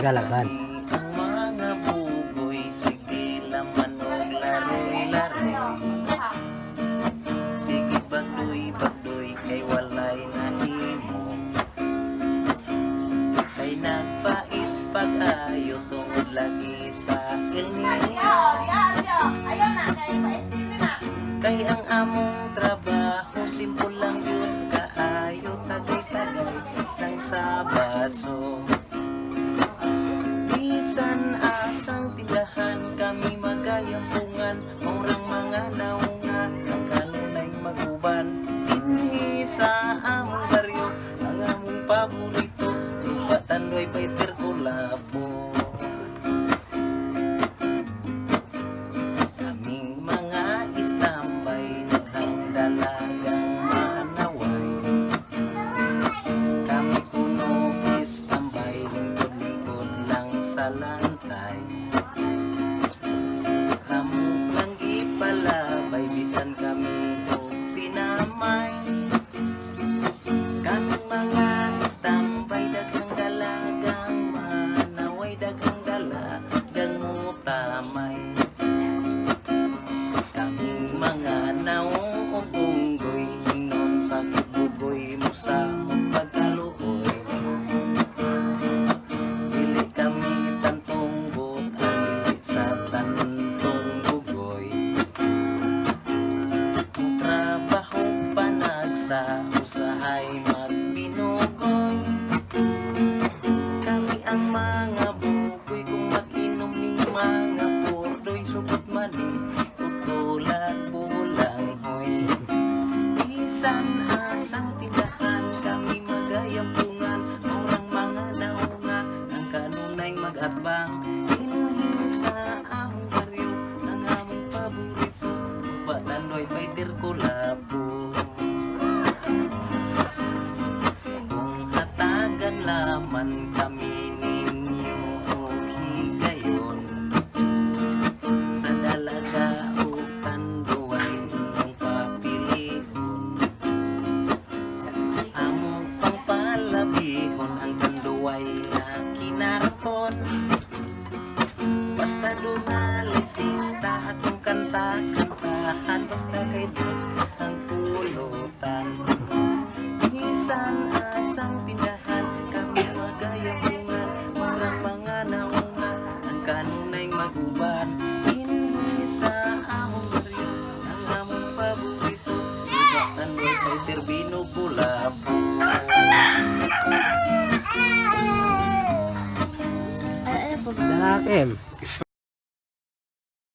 galaban. Ang mga buboy, sige laman og laroy-laroy. Sige bagdoy-bagdoy, kay walay nahimo. Kay nagpait pag-ayo tungod lagi sa El Nino. Kay ang among trabaho, simple lang yun, kaayo tagay-tagay lang sa baso. Bisan asang tindahan, kami magayampungan, maurang mga naunga, ang kanunay maguban. Dinhi sa among baryo, ang among paborito, lupa tandoy pa'y Tirkulapo. Kaming mga istambay, naghang dalagang manaway. Kami kuno istambay, lingkod-lingkod lang sa lantay. Hamog lang ipalabay, bisan kami o tinamay. Kaming mga istambay, daghang dalagang manaway, daghang dalagang mutamay. Kaming mga naong o unggoy, ingnon pagbugoy mo sa pagkaluoy. Dili kami tantong but, ang dili sa tantong bugoy. Kung trabaho panagsa, usahay magbinugoy. Kami ang mga bugoy, kung mag-inom ni mga purdoy, subot mali, utulan bulang hoy. Bisan asang tindahan, kami magayampungan, orang mga naunga, ang kanunay mag-atbang. Dinhi sa among baryo, ang among paborito, lupa tandoy pa'y Tirkulapo. Kung hatagan laman kami ninyo og higayon, sa dalaga o tanduay inyong papilion. Among pangpalabihon ang tanduay nga kinarton. Basta dunalisista atong kanta-kantahan, basta kay Diyos ang pulutan. Bisan asang tindahan, kami magayampungan, marang mga naunga, ang kanunay maguban. Dinhi sa among baryo, ang among paborito, lupa tandoy kay Tirkulapo. Sa akin.